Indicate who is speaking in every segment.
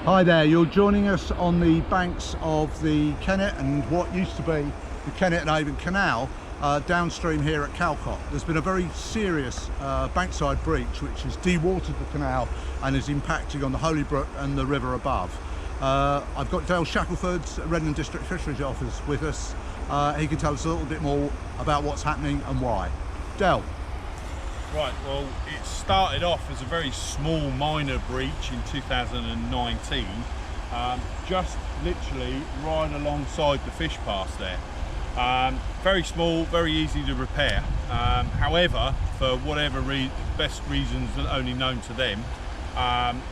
Speaker 1: Hi there, you're joining us on the banks of the Kennet and what used to be the Kennet and Avon Canal downstream here at Calcot. There's been a very serious bankside breach which has dewatered the canal and is impacting on the Holy Brook and the river above. I've got Dale Shackelford, Redland District Fisheries Officer, with us. He can tell us a little bit more about what's happening and why. Dale.
Speaker 2: Right, well, it started off as a very small minor breach in 2019, just literally right alongside the fish pass there. Very small, very easy to repair. However, for whatever best reasons only known to them,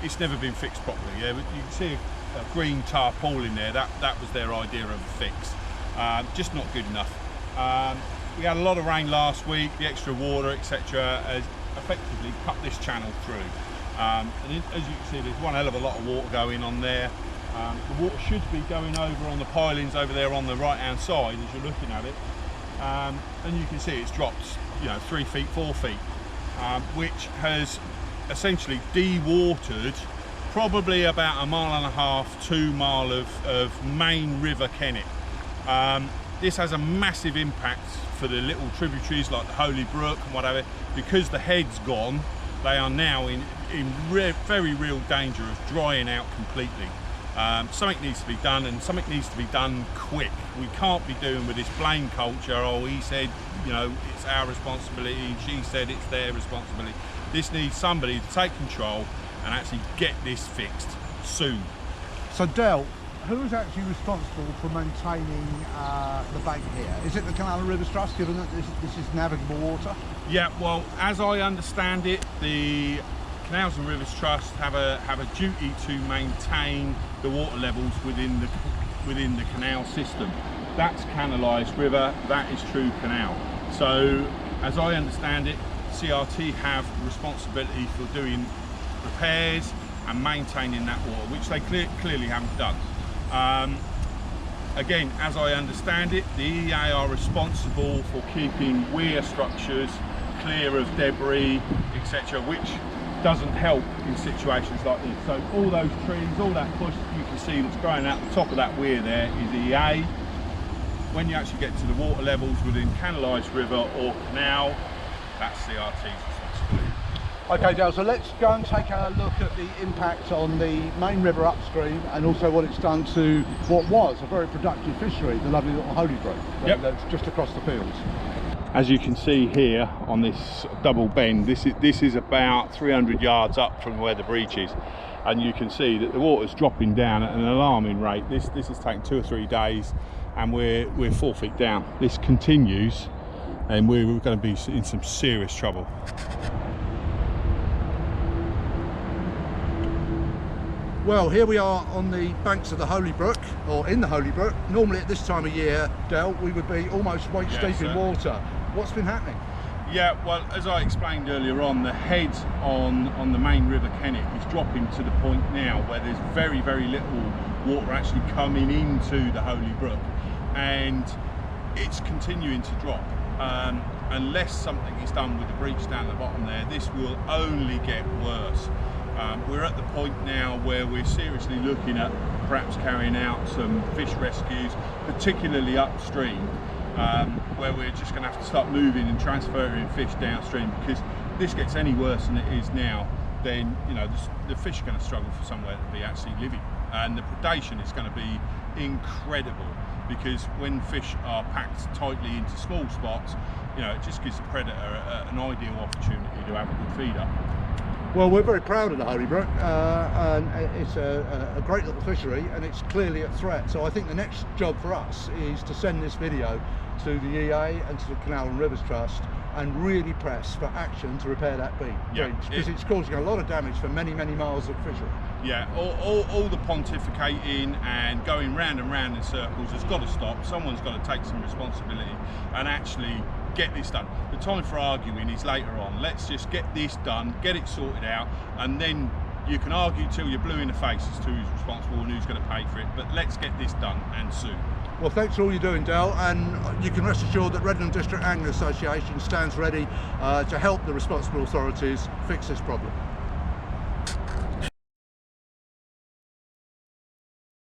Speaker 2: it's never been fixed properly. Yeah, you can see a green tarpaulin there. That was their idea of a fix. Just not good enough. We had a lot of rain last week, the extra water, etc. has effectively cut this channel through. And as you can see, there's one hell of a lot of water going on there. The water should be going over on the pilings over there on the right hand side as you're looking at it. And you can see it's dropped, 3 feet, 4 feet, which has essentially dewatered probably about 1.5 miles, 2 miles of main river Kennet. This has a massive impact for the little tributaries like the Holy Brook and whatever. Because the head's gone, they are now in very real danger of drying out completely. Something needs to be done, and something needs to be done quick. We can't be doing with this blame culture. Oh, he said, it's our responsibility. She said it's their responsibility. This needs somebody to take control and actually get this fixed soon.
Speaker 1: So Dale, who's actually responsible for maintaining the bank here? Is it the Canal and Rivers Trust, given that this is navigable water?
Speaker 2: Yeah, well, as I understand it, the Canals and Rivers Trust have a duty to maintain the water levels within the canal system. That's canalised river, that is true canal. So, as I understand it, CRT have responsibility for doing repairs and maintaining that water, which they clearly haven't done. Again, as I understand it, the EA are responsible for keeping weir structures clear of debris, etc., which doesn't help in situations like this. So all those trees, all that bush you can see that's growing out the top of that weir there is EA. When you actually get to the water levels within canalised river or canal, that's CRT's responsibility.
Speaker 1: Okay, Dale, so let's go and take a look at the impact on the main river upstream and also what it's done to what was a very productive fishery, the lovely little Holy Brook.
Speaker 2: Yep.
Speaker 1: That's just across the fields.
Speaker 2: As you can see here on this double bend, this is about 300 yards up from where the breach is, and you can see that the water's dropping down at an alarming rate. This has taken 2 or 3 days, and we're 4 feet down. This continues, and we're going to be in some serious trouble.
Speaker 1: Well, here we are on the banks of the Holy Brook, or in the Holy Brook. Normally at this time of year, Dale, we would be almost waist deep in water. What's been happening?
Speaker 2: Yeah, well, as I explained earlier on, the head on the main river Kennet is dropping to the point now where there's very little water actually coming into the Holy Brook, and it's continuing to drop. Unless something is done with the breach down the bottom there, this will only get worse. We're at the point now where we're seriously looking at perhaps carrying out some fish rescues, particularly upstream, where we're just going to have to start moving and transferring fish downstream, because if this gets any worse than it is now, then the fish are going to struggle for somewhere to be actually living, and the predation is going to be incredible, because when fish are packed tightly into small spots, it just gives the predator an ideal opportunity to have a good feed up.
Speaker 1: Well, we're very proud of the Holy Brook, and it's a great little fishery, and it's clearly a threat. So I think the next job for us is to send this video to the EA and to the Canal and Rivers Trust and really press for action to repair that breach, because it's causing a lot of damage for many miles of fishery.
Speaker 2: Yeah, all the pontificating and going round and round in circles has got to stop. Someone's got to take some responsibility and actually get this done. The time for arguing is later on. Let's just get this done, get it sorted out, and then you can argue till you're blue in the face as to who's responsible and who's going to pay for it, but let's get this done, and soon.
Speaker 1: Well, thanks for all you're doing, Dale, and you can rest assured that Redland District Angler Association stands ready to help the responsible authorities fix this problem.